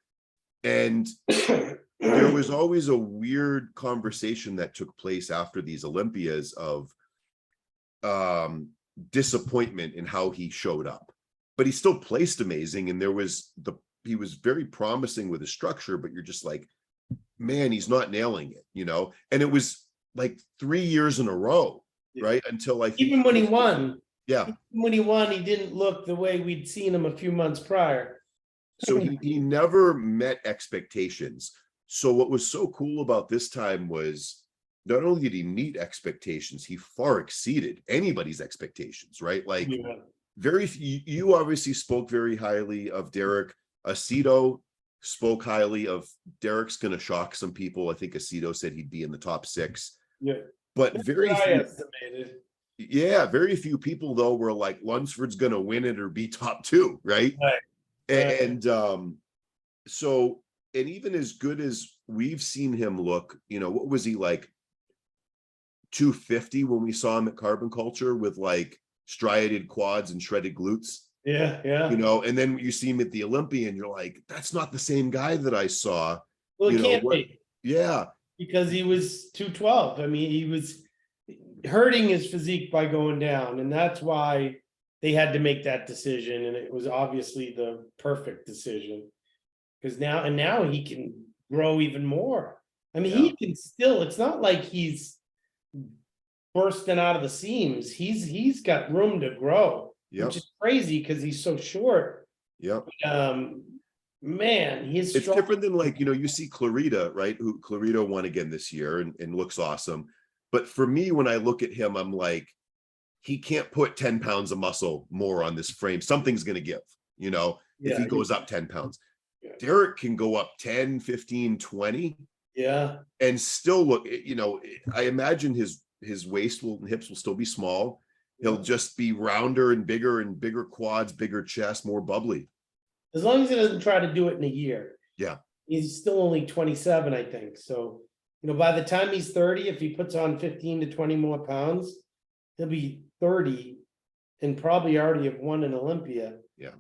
And there was always a weird conversation that took place after these Olympias of disappointment in how he showed up, but he still placed amazing. And he was very promising with his structure, but you're just like, man, he's not nailing it, And it was like 3 years in a row, right? Until I think even when he won, he didn't look the way we'd seen him a few months prior. So he never met expectations. So what was so cool about this time was not only did he meet expectations, he far exceeded anybody's expectations, right? Like Yeah. very few, you obviously spoke very highly of Derek. Aceto spoke highly of Derek's going to shock some people. I think Aceto said he'd be in the top 6, Yeah. but That's very what I few, estimated. yeah, very few people though were like Lunsford's going to win it or be top 2, right? Right. Right. And so, and even as good as we've seen him look, what was he like 250 when we saw him at Carbon Culture with like striated quads and shredded glutes? Yeah. Yeah. And then you see him at the Olympia and you're like, that's not the same guy that I saw. Well, it can't be Yeah. because he was 212. I mean, he was hurting his physique by going down, and that's why they had to make that decision. And it was obviously the perfect decision because now he can grow even more. I mean, he can still. It's not like he's bursting out of the seams. He's got room to grow, which is crazy because he's so short. Yep. Man, he's it's strong. Different than like, you see Clarita, right? Who Clarita won again this year and looks awesome. But for me, when I look at him, I'm like, he can't put 10 pounds of muscle more on this frame. Something's going to give, if he goes up 10 pounds. Yeah. Derek can go up 10, 15, 20. Yeah. And still look, I imagine his waist and hips will still be small. He'll just be rounder and bigger quads, bigger chest, more bubbly. As long as he doesn't try to do it in a year. Yeah. He's still only 27, I think. So, by the time he's 30, if he puts on 15 to 20 more pounds, he'll be 30 and probably already have won an Olympia. Yeah.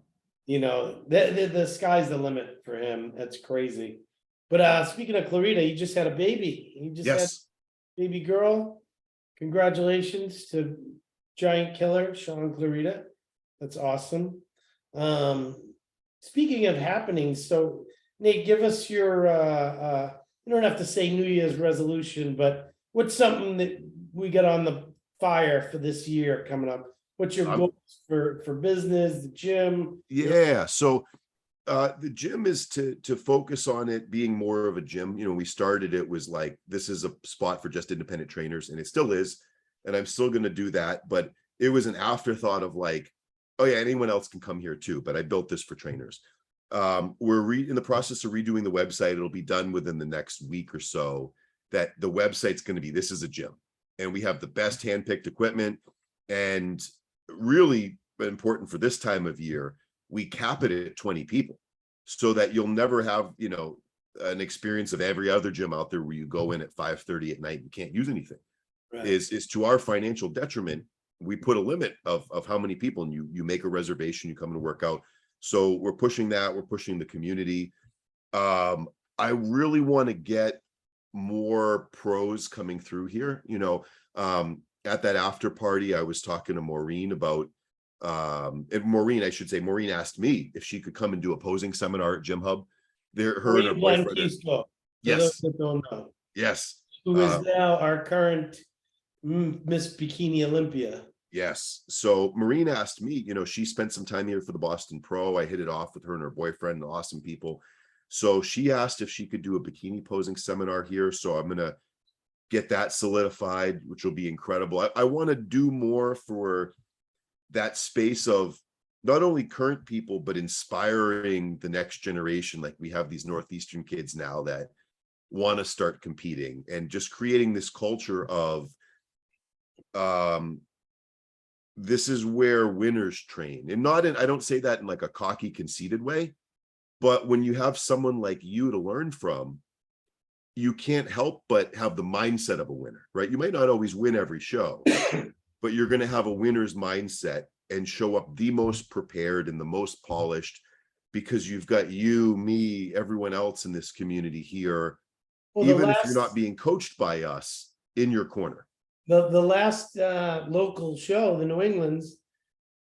The sky's the limit for him. That's crazy. But speaking of Clarita, he just had a baby. He just had a baby girl. Congratulations to Giant Killer, Sean Clarita. That's awesome. Speaking of happenings, so Nate, give us your you don't have to say New Year's resolution, but what's something that we got on the fire for this year coming up? What's your goals for business, the gym? Yeah. So the gym is to focus on it being more of a gym. We started it was like, this is a spot for just independent trainers, and it still is. And I'm still going to do that. But it was an afterthought of like, oh yeah, anyone else can come here too. But I built this for trainers. We're in the process of redoing the website. It'll be done within the next week or so. That the website's going to be, this is a gym, and we have the best handpicked equipment. And really important for this time of year, we cap it at 20 people so that you'll never have, an experience of every other gym out there where you go in at 5:30 at night and can't use anything. Right. Is to our financial detriment. We put a limit of how many people, and you make a reservation, you come and work out. So we're pushing that. We're pushing the community. I really want to get more pros coming through here. At that after party, I was talking to Maureen about, Maureen asked me if she could come and do a posing seminar at Gym Hub. Her and her boyfriend. Yes. That don't know. Yes. Who is now our current Miss Bikini Olympia. Yes. So Maureen asked me, she spent some time here for the Boston Pro. I hit it off with her and her boyfriend, awesome people. So she asked if she could do a bikini posing seminar here. So I'm going to get that solidified, which will be incredible. I want to do more for that space of not only current people, but inspiring the next generation. Like we have these Northeastern kids now that want to start competing, and just creating this culture of, this is where winners train. And I don't say that in like a cocky, conceited way, but when you have someone like you to learn from, you can't help but have the mindset of a winner, right? You might not always win every show, but you're going to have a winner's mindset and show up the most prepared and the most polished, because you've got you, me, everyone else in this community here, even if you're not being coached by us, in your corner. The last local show, the New England's,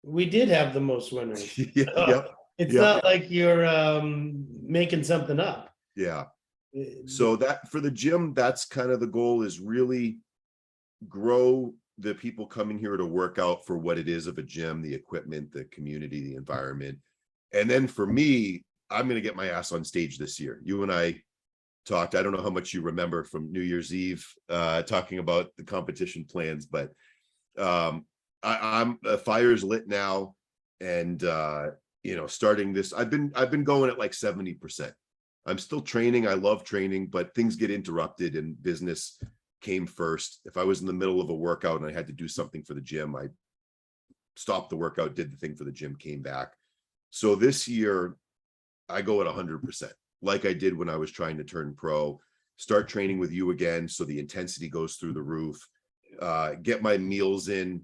we did have the most winners. It's not like you're making something up. Yeah. So that for the gym, that's kind of the goal, is really grow the people coming here to work out for what it is of a gym, the equipment, the community, the environment. And then for me, I'm going to get my ass on stage this year. You and I talked. I don't know how much you remember from New Year's Eve, talking about the competition plans, but I'm fire's lit now, and starting this, I've been going at like 70%. I'm still training. I love training, but things get interrupted and business came first. If I was in the middle of a workout and I had to do something for the gym, I stopped the workout, did the thing for the gym, came back. So this year I go at 100%, like I did when I was trying to turn pro, start training with you again. So the intensity goes through the roof, get my meals in,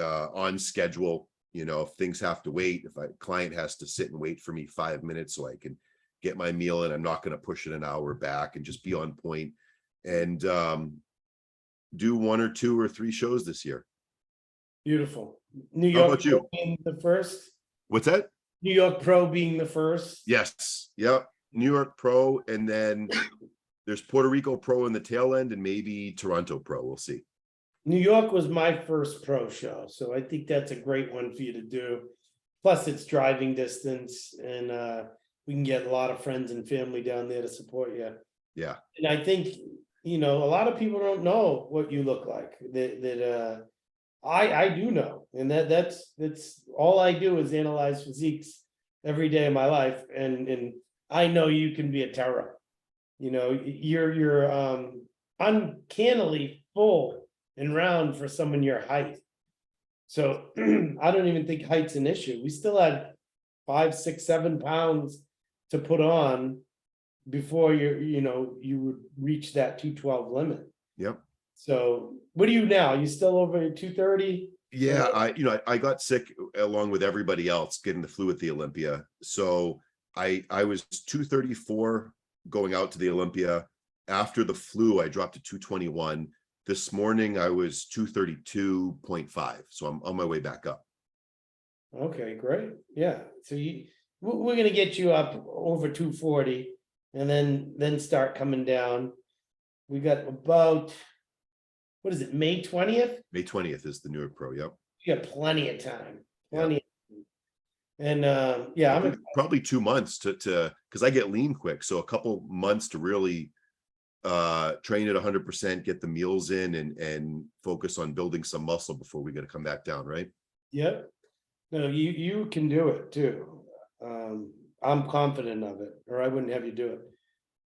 on schedule. If things have to wait, if a client has to sit and wait for me 5 minutes so I can get my meal in, I'm not going to push it an hour back, and just be on point, and do 1 or 2 or 3 shows this year. Beautiful. New How York about you? being the first. What's that? New York Pro being the first. Yes. Yep. New York Pro, and then there's Puerto Rico Pro in the tail end, and maybe Toronto Pro. We'll see. New York was my first pro show, so I think that's a great one for you to do. Plus, it's driving distance, and we can get a lot of friends and family down there to support you. Yeah. And I think, a lot of people don't know what you look like. I do know, and that's all I do is analyze physiques every day of my life, and I know you can be a terror. You're uncannily full and round for someone your height. So I don't even think height's an issue. We still had 5, 6, 7 pounds to put on before you would reach that 212 limit. Yep. So what are you now? You still over 230? Yeah, I got sick along with everybody else getting the flu at the Olympia. So I was 234 going out to the Olympia. After the flu, I dropped to 221. This morning I was 232.5. So I'm on my way back up. Okay, great. Yeah. So we're gonna get you up over 240 and then start coming down. We got about, what is it, May 20th? May 20th is the New York Pro. Yep. You got plenty of time. Yep. And yeah, probably 2 months to because I get lean quick. So a couple months to really train at 100%, get the meals in, and focus on building some muscle before we got to come back down, right? Yep. No, you can do it too. I'm confident of it, or I wouldn't have you do it.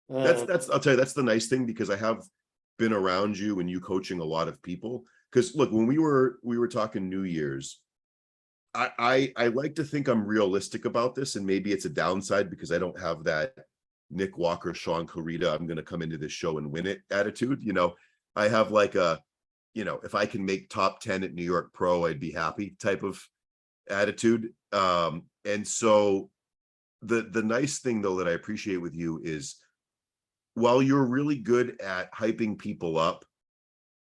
That's I'll tell you, that's the nice thing, because I have been around you and you coaching a lot of people. Because look, when we were talking New Year's, I like to think I'm realistic about this, and maybe it's a downside because I don't have that Nick Walker, Sean Clarita, I'm going to come into this show and win it attitude. I have like a, if I can make top 10 at New York Pro, I'd be happy type of attitude. And so the nice thing though that I appreciate with you is, while you're really good at hyping people up,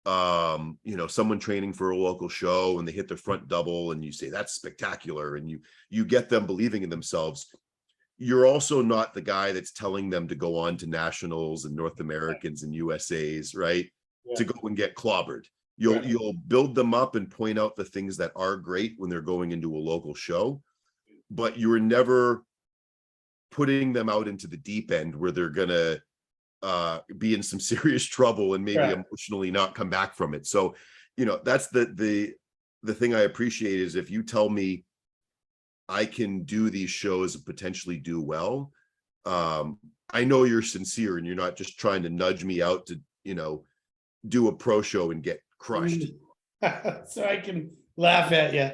someone training for a local show and they hit their front double and you say that's spectacular, and you get them believing in themselves, you're also not the guy that's telling them to go on to nationals and North Americans and USAs, right? Yeah. To go and get clobbered. You'll build them up and point out the things that are great when they're going into a local show, but you're never putting them out into the deep end where they're gonna be in some serious trouble and maybe emotionally not come back from it. So that's the thing I appreciate, is if you tell me I can do these shows and potentially do well, I know you're sincere and you're not just trying to nudge me out to do a pro show and get crushed. So I can laugh at you.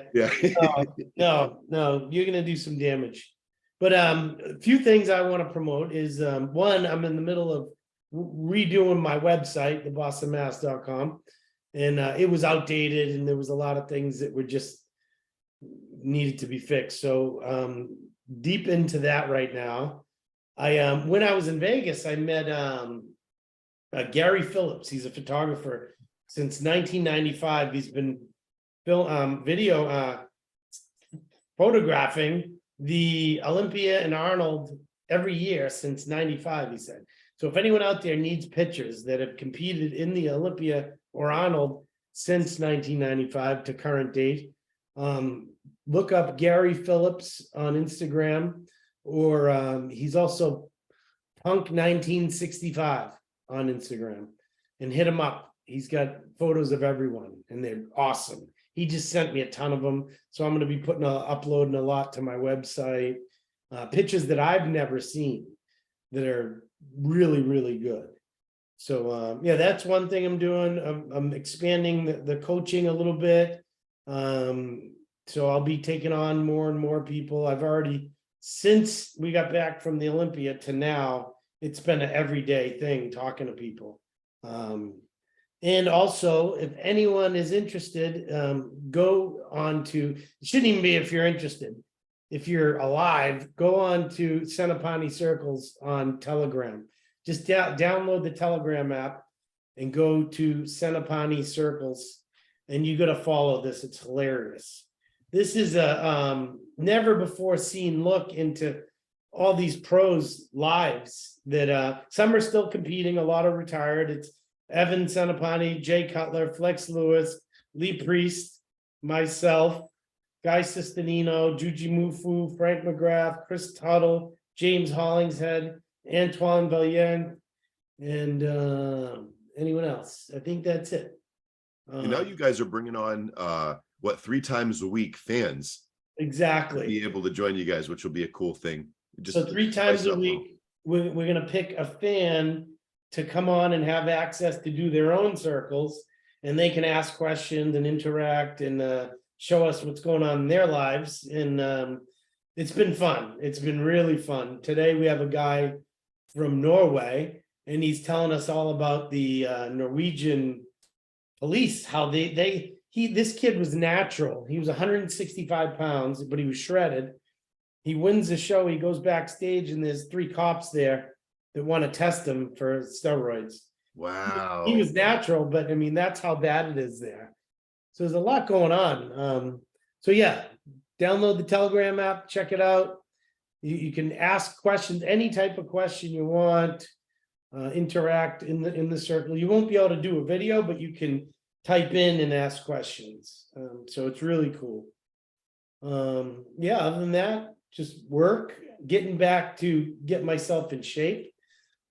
Yeah. No, you're gonna do some damage. But a few things I want to promote is, one, I'm in the middle of redoing my website, thebossofmass.com, and it was outdated and there was a lot of things that were just needed to be fixed. So deep into that right now. When I was in Vegas, I met Gary Phillips. He's a photographer since 1995. He's been video photographing the Olympia and Arnold every year since 95, he said. So if anyone out there needs pictures that have competed in the Olympia or Arnold since 1995 to current date, look up Gary Phillips on Instagram, or he's also Punk 1965 on Instagram, and hit him up. He's got photos of everyone and they're awesome. He just sent me a ton of them. So I'm going to be uploading a lot to my website, pictures that I've never seen that are really, really good. So yeah, that's one thing I'm doing. I'm expanding the coaching a little bit. So I'll be taking on more and more people. I've already, since we got back from the Olympia to now, it's been an everyday thing talking to people. And also, if anyone is interested, go on to, it shouldn't even be if you're interested. If you're alive, go on to Senapani Circles on Telegram. Just download the Telegram app and go to Senapani Circles, and you got to follow this. It's hilarious. This is a never before seen look into all these pros' lives that some are still competing, a lot are retired. It's Evan Senapani, Jay Cutler, Flex Lewis, Lee Priest, myself, Guy Sistanino, Juji Mufu, Frank McGrath, Chris Tuttle, James Hollingshead, Antoine Valien, and anyone else. I think that's it. You guys are bringing on 3 times a week fans Exactly. be able to join you guys, which will be a cool thing. So 3 times a week, we're going to pick a fan to come on and have access to do their own circles, and they can ask questions and interact and show us what's going on in their lives. And it's been fun. It's been really fun. Today we have a guy from Norway, and he's telling us all about the Norwegian police, how this kid was natural. He was 165 pounds, but he was shredded. He wins the show. He goes backstage, and there's 3 cops there that want to test him for steroids. Wow. He was natural, but I mean, that's how bad it is there. So there's a lot going on. So yeah, download the Telegram app, check it out. You can ask questions, any type of question you want, interact in the circle. You won't be able to do a video, but you can type in and ask questions. So it's really cool. Yeah, other than that, just work, getting back to get myself in shape.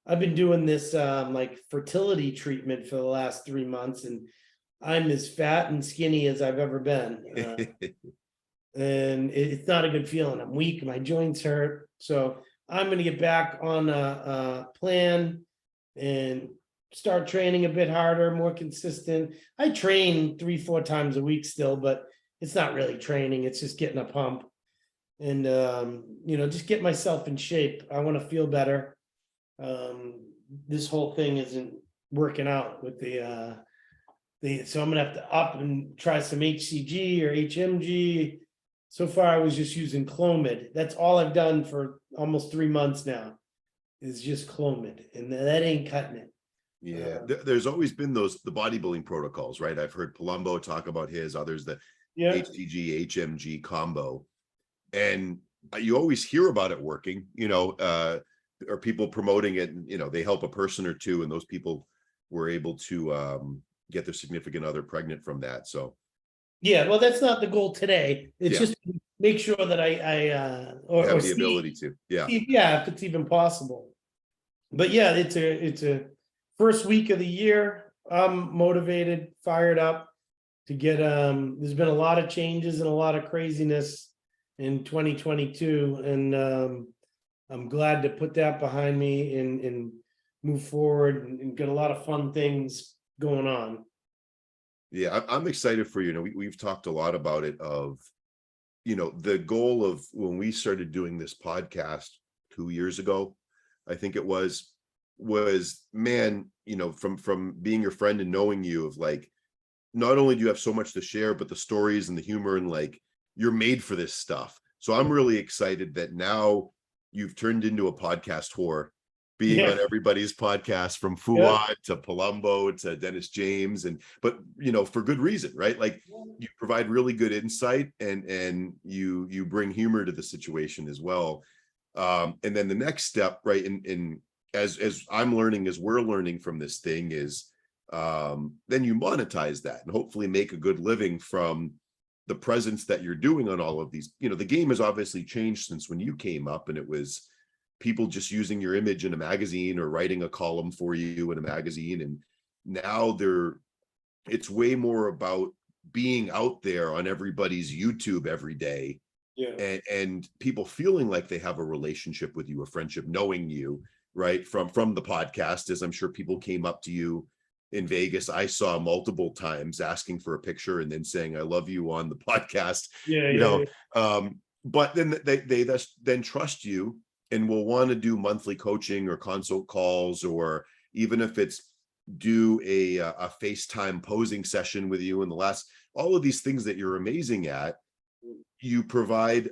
I've been doing this like fertility treatment for the last 3 months, and I'm as fat and skinny as I've ever been. And it's not a good feeling. I'm weak, my joints hurt. So I'm going to get back on a plan and start training a bit harder, more consistent. I train 3-4 times a week still, but it's not really training. It's just getting a pump and, just get myself in shape. I want to feel better. This whole thing isn't working out with so I'm gonna have to up and try some HCG or HMG. So far I was just using Clomid. That's all I've done for almost 3 months now, is just Clomid, and that ain't cutting it. Yeah, there's always been the bodybuilding protocols, right? I've heard Palumbo talk about his, others the HCG HMG combo, and you always hear about it working, or people promoting it, and they help a person or two, and those people were able to get their significant other pregnant from that. So yeah, well, that's not the goal today. It's just make sure that I have the ability to if it's even possible. But yeah, it's a first week of the year. I'm motivated, fired up to get there's been a lot of changes and a lot of craziness in 2022, and I'm glad to put that behind me and move forward and get a lot of fun things going on. Yeah, I'm excited for you. We've talked a lot about it, of the goal of when we started doing this podcast 2 years ago, I think it was man, from being your friend and knowing you, of like, not only do you have so much to share, but the stories and the humor, and like, you're made for this stuff. So I'm really excited that now you've turned into a podcast whore, being on everybody's podcast, from Fuad to Palumbo to Dennis James, but for good reason, right? Like, you provide really good insight, and you bring humor to the situation as well. And then the next step, right, in as I'm learning, as we're learning from this thing, is then you monetize that and hopefully make a good living from the presence that you're doing on all of these. The game has obviously changed since when you came up, and it was people just using your image in a magazine or writing a column for you in a magazine. And now it's way more about being out there on everybody's YouTube every day. Yeah. And people feeling like they have a relationship with you, a friendship, knowing you, right, from the podcast, as I'm sure people came up to you in Vegas. I saw multiple times asking for a picture and then saying, I love you on the podcast, Yeah. you Yeah. know. Yeah. But then they then trust you and will want to do monthly coaching or consult calls, or even if it's do a FaceTime posing session with you. And all of these things that you're amazing at, you provide.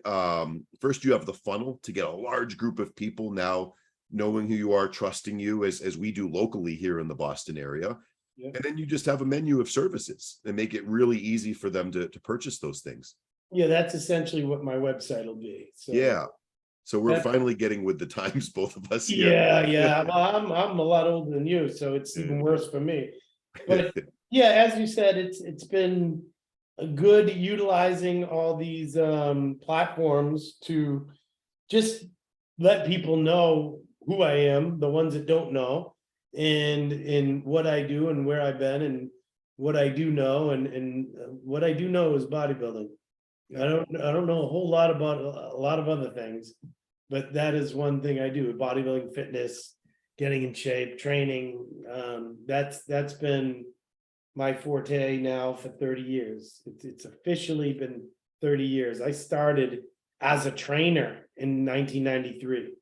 First, you have the funnel to get a large group of people now knowing who you are, trusting you, as we do locally here in the Boston area. Yeah. And then you just have a menu of services and make it really easy for them to purchase those things. Yeah, that's essentially what my website will be. So Yeah. So we're that- finally getting with the times, both of us here. yeah. Well, I'm a lot older than you, so it's even worse for me. But yeah, as you said, it's been a good utilizing all these platforms to just let people know who I am, the ones that don't know, and what I do and where I've been and what I do know, and what I do know is bodybuilding. I don't know a whole lot about a lot of other things, but that is one thing I do: bodybuilding, fitness, getting in shape, training. That's been my forte now for 30 years. It's officially been 30 years. I started as a trainer in 1993.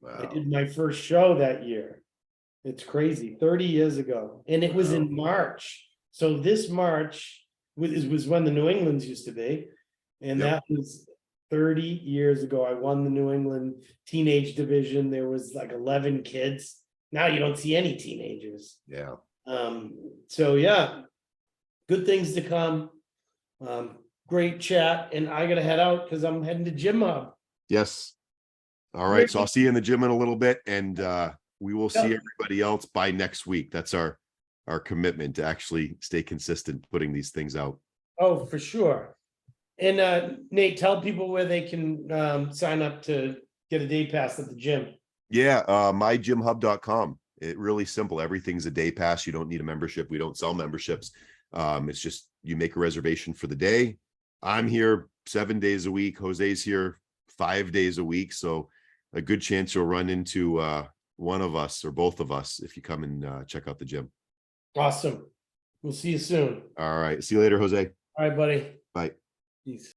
Wow. I did my first show that year. It's crazy, 30 years ago, and it was in March. So this March was when the New Englands used to be. And Yep. that was 30 years ago. I won the New England teenage division. There was like 11 kids. Now you don't see any teenagers. Yeah. So yeah, good things to come. Great chat. And I gotta head out because I'm heading to Gym Hub. Yes. All right. So I'll see you in the gym in a little bit, and we will see everybody else by next week. That's our commitment to actually stay consistent putting these things out. Oh, for sure. And Nate, tell people where they can sign up to get a day pass at the gym. Yeah, mygymhub.com. It really simple. Everything's a day pass. You don't need a membership. We don't sell memberships. It's just you make a reservation for the day. I'm here 7 days a week. Jose's here 5 days a week. So a good chance you'll run into one of us or both of us if you come and check out the gym. Awesome. We'll see you soon. All right. See you later, Jose. All right, buddy. Bye. Peace.